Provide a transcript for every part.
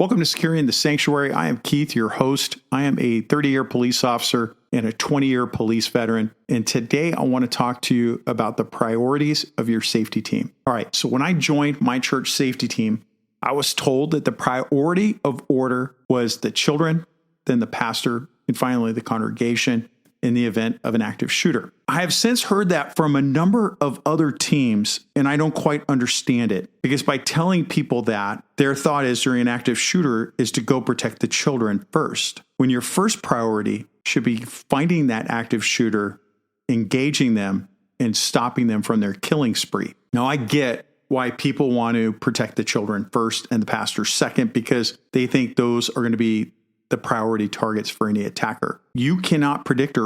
Welcome to Securing the Sanctuary. I am Keith, your host. I am a 30-year police officer and a 20-year police veteran. And today I want to talk to you about the priorities of your safety team. All right, so when I joined my church safety team, I was told that the priority of order was the children, then the pastor, and finally the congregation in the event of an active shooter. I have since heard that from a number of other teams, and I don't quite understand it, because by telling people that, their thought is during an active shooter is to go protect the children first, when your first priority should be finding that active shooter, engaging them, and stopping them from their killing spree. Now, I get why people want to protect the children first and the pastor second, because they think those are going to be the priority targets for any attacker. You cannot predict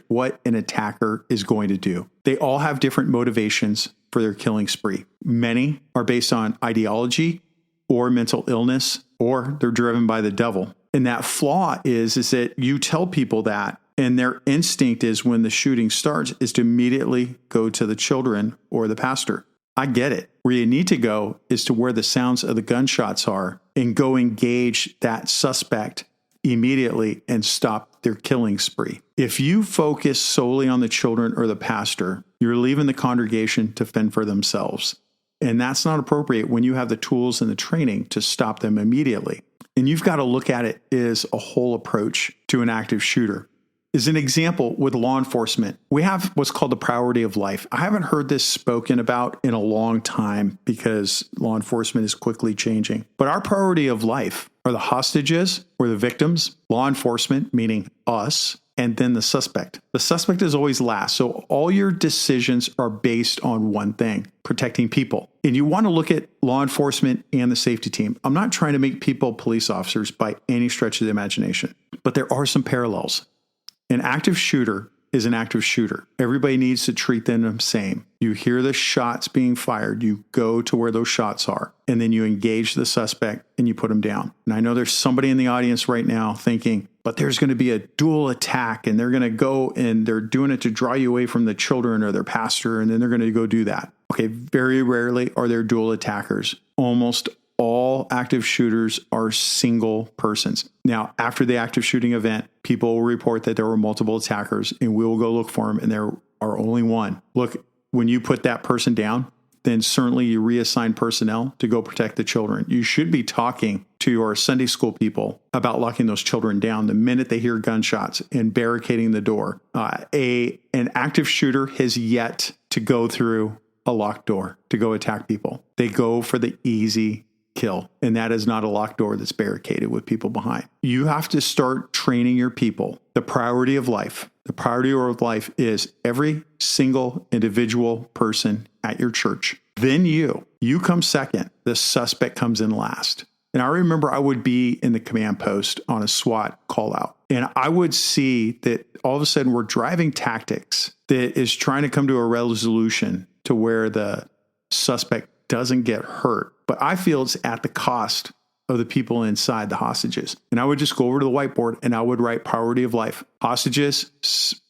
what an attacker is going to do. They all have different motivations for their killing spree. Many are based on ideology or mental illness, or they're driven by the devil. And that flaw is that you tell people that, and their instinct is when the shooting starts is to immediately go to the children or the pastor. I get it. Where you need to go is to where the sounds of the gunshots are and go engage that suspect immediately and stop their killing spree. If you focus solely on the children or the pastor, you're leaving the congregation to fend for themselves. And that's not appropriate when you have the tools and the training to stop them immediately. And you've got to look at it as a whole approach to an active shooter. As an example, with law enforcement, we have what's called the priority of life. I haven't heard this spoken about in a long time because law enforcement is quickly changing. But our priority of life are the hostages or the victims, law enforcement, meaning us, and then the suspect. The suspect is always last. So all your decisions are based on one thing, protecting people. And you want to look at law enforcement and the safety team. I'm not trying to make people police officers by any stretch of the imagination, but there are some parallels. An active shooter is an active shooter. Everybody needs to treat them the same. You hear the shots being fired, you go to where those shots are, and then you engage the suspect and you put them down. And I know there's somebody in the audience right now thinking, but there's going to be a dual attack and they're going to go and they're doing it to draw you away from the children or their pastor, and then they're going to go do that. Okay, very rarely are there dual attackers. Almost all active shooters are single persons. Now, after the active shooting event, people will report that there were multiple attackers, and we will go look for them, and there are only one. Look, when you put that person down, then certainly you reassign personnel to go protect the children. You should be talking to your Sunday school people about locking those children down the minute they hear gunshots and barricading the door. An active shooter has yet to go through a locked door to go attack people. They go for the easy kill. And that is not a locked door that's barricaded with people behind. You have to start training your people. The priority of life. The priority of life is every single individual person at your church. Then you come second. The suspect comes in last. And I remember I would be in the command post on a SWAT call out. And I would see that all of a sudden we're driving tactics that is trying to come to a resolution to where the suspect doesn't get hurt. But I feel it's at the cost of the people inside, the hostages. And I would just go over to the whiteboard and I would write priority of life. Hostages,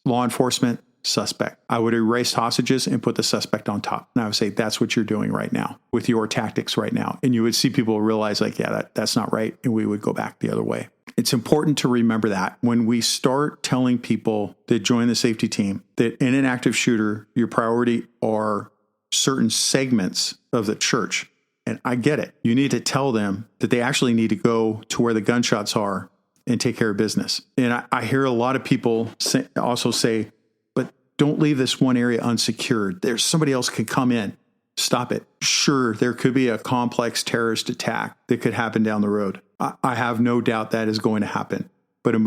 law enforcement, suspect. I would erase hostages and put the suspect on top. And I would say, that's what you're doing right now with your tactics right now. And you would see people realize like, yeah, that's not right. And we would go back the other way. It's important to remember that when we start telling people that join the safety team, that in an active shooter, your priority are certain segments of the church. And I get it. You need to tell them that they actually need to go to where the gunshots are and take care of business. And I hear a lot of people also say, but don't leave this one area unsecured. There's somebody else could come in. Stop it. Sure, there could be a complex terrorist attack that could happen down the road. I have no doubt that is going to happen. But a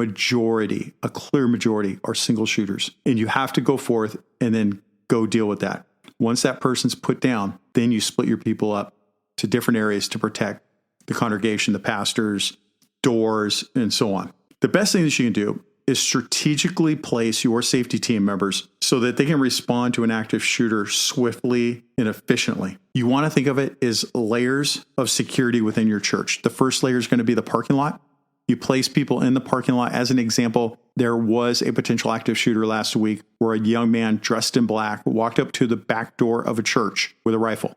clear majority are single shooters. And you have to go forth and then go deal with that. Once that person's put down, then you split your people up to different areas to protect the congregation, the pastors, doors, and so on. The best thing that you can do is strategically place your safety team members so that they can respond to an active shooter swiftly and efficiently. You want to think of it as layers of security within your church. The first layer is going to be the parking lot. You place people in the parking lot. As an example, there was a potential active shooter last week where a young man dressed in black walked up to the back door of a church with a rifle.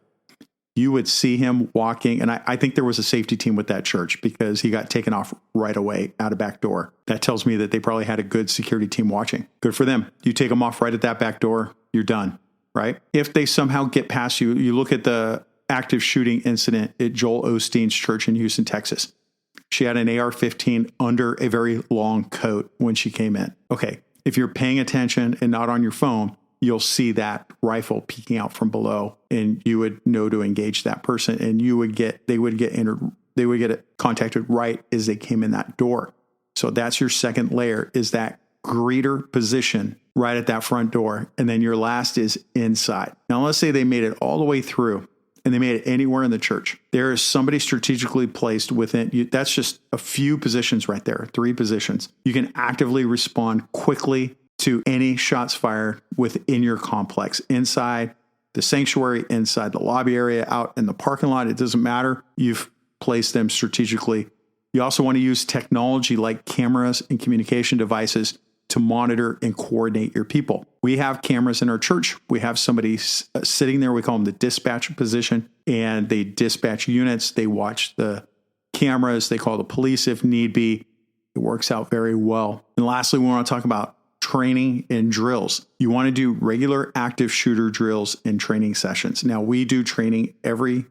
you would see him walking. And I think there was a safety team with that church because he got taken off right away out a back door. That tells me that they probably had a good security team watching. Good for them. You take them off right at that back door, you're done, right? If they somehow get past you, you look at the active shooting incident at Joel Osteen's church in Houston, Texas. She had an AR-15 under a very long coat when she came in. Okay, if you're paying attention and not on your phone, you'll see that rifle peeking out from below, and you would know to engage that person, and they would get contacted right as they came in that door. So that's your second layer, is that greeter position right at that front door. And then your last is inside. Now, let's say they made it all the way through and they made it anywhere in the church. There is somebody strategically placed within you. That's just a few positions right there, 3 positions. You can actively respond quickly to any shots fired within your complex, inside the sanctuary, inside the lobby area, out in the parking lot. It doesn't matter. You've placed them strategically. You also want to use technology like cameras and communication devices to monitor and coordinate your people. We have cameras in our church. We have somebody sitting there. We call them the dispatch position, and they dispatch units. They watch the cameras. They call the police if need be. It works out very well. And lastly, we want to talk about training and drills. You want to do regular active shooter drills and training sessions. Now, we do training every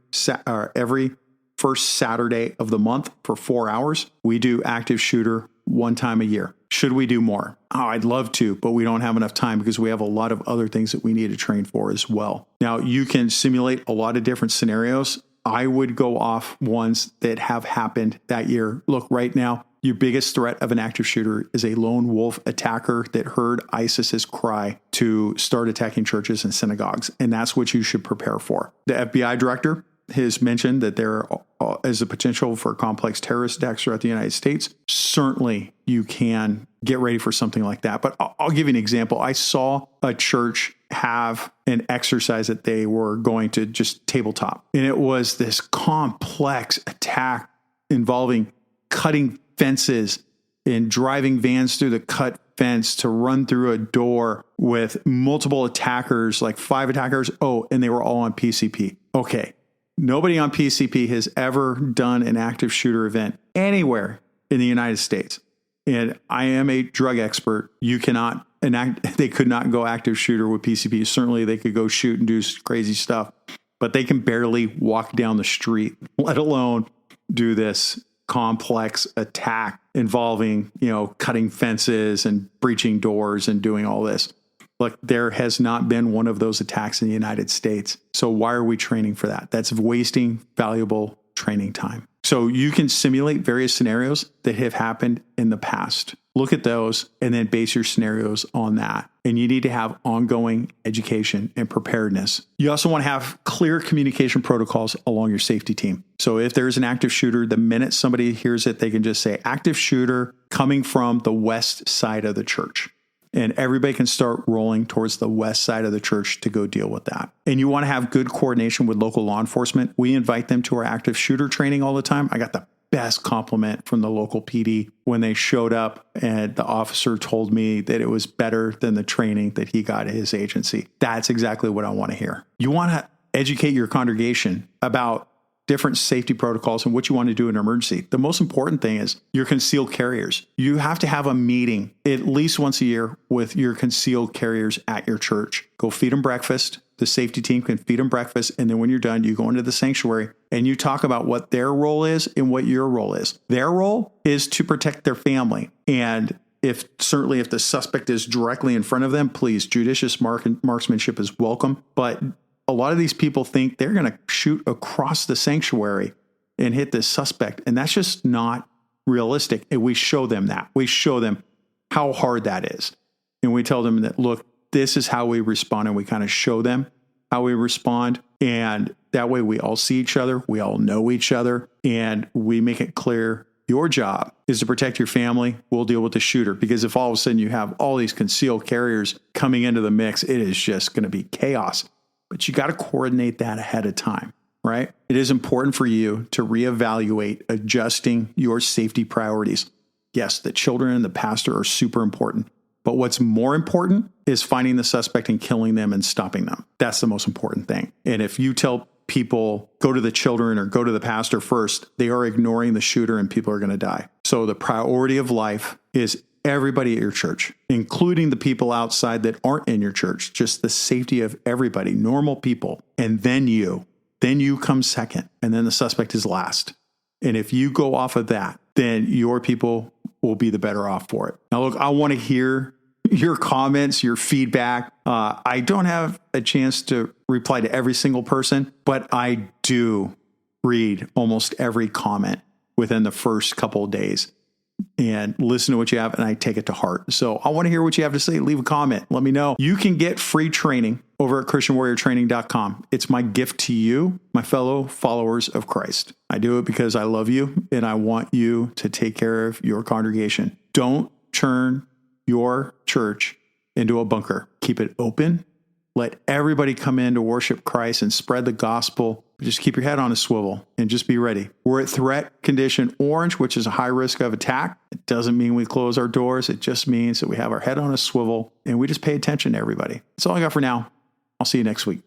first Saturday of the month for 4 hours. We do active shooter one time a year. Should we do more? Oh, I'd love to, but we don't have enough time because we have a lot of other things that we need to train for as well. Now, you can simulate a lot of different scenarios. I would go off ones that have happened that year. Look, right now, your biggest threat of an active shooter is a lone wolf attacker that heard ISIS's cry to start attacking churches and synagogues. And that's what you should prepare for. The FBI director has mentioned that there is a potential for complex terrorist attacks throughout the United States. Certainly, you can get ready for something like that. But I'll give you an example. I saw a church have an exercise that they were going to just tabletop. And it was this complex attack involving cutting fences and driving vans through the cut fence to run through a door with multiple attackers, like 5 attackers. Oh, and they were all on PCP. Okay. Nobody on PCP has ever done an active shooter event anywhere in the United States. And I am a drug expert. They could not go active shooter with PCP. Certainly they could go shoot and do crazy stuff, but they can barely walk down the street, let alone do this complex attack involving, cutting fences and breaching doors and doing all this. Look, there has not been one of those attacks in the United States. So why are we training for that? That's wasting valuable training time. So you can simulate various scenarios that have happened in the past. Look at those and then base your scenarios on that. And you need to have ongoing education and preparedness. You also want to have clear communication protocols along your safety team. So if there's an active shooter, the minute somebody hears it, they can just say active shooter coming from the west side of the church. And everybody can start rolling towards the west side of the church to go deal with that. And you want to have good coordination with local law enforcement. We invite them to our active shooter training all the time. I got the best compliment from the local PD when they showed up, and the officer told me that it was better than the training that he got at his agency. That's exactly what I want to hear. You want to educate your congregation about different safety protocols and what you want to do in an emergency. The most important thing is your concealed carriers. You have to have a meeting at least once a year with your concealed carriers at your church. Go feed them breakfast. The safety team can feed them breakfast. And then when you're done, you go into the sanctuary and you talk about what their role is and what your role is. Their role is to protect their family. And if the suspect is directly in front of them, please, judicious marksmanship is welcome. But a lot of these people think they're going to shoot across the sanctuary and hit this suspect. And that's just not realistic. And we show them that. We show them how hard that is. And we tell them that, look, this is how we respond. And we kind of show them how we respond. And that way we all see each other. We all know each other. And we make it clear your job is to protect your family. We'll deal with the shooter. Because if all of a sudden you have all these concealed carriers coming into the mix, it is just going to be chaos. But you got to coordinate that ahead of time, right? It is important for you to reevaluate adjusting your safety priorities. Yes, the children and the pastor are super important. But what's more important is finding the suspect and killing them and stopping them. That's the most important thing. And if you tell people go to the children or go to the pastor first, they are ignoring the shooter and people are going to die. So the priority of life is everybody at your church, including the people outside that aren't in your church, just the safety of everybody, normal people. And then you come second, and then the suspect is last. And if you go off of that, then your people will be the better off for it. Now, look, I want to hear your comments, your feedback. I don't have a chance to reply to every single person, but I do read almost every comment within the first couple of days and listen to what you have, and I take it to heart. So I want to hear what you have to say. Leave a comment. Let me know. You can get free training over at ChristianWarriorTraining.com. It's my gift to you, my fellow followers of Christ. I do it because I love you and I want you to take care of your congregation. Don't turn your church into a bunker. Keep it open. Let everybody come in to worship Christ and spread the gospel. Just keep your head on a swivel and just be ready. We're at threat condition orange, which is a high risk of attack. It doesn't mean we close our doors. It just means that we have our head on a swivel and we just pay attention to everybody. That's all I got for now. I'll see you next week.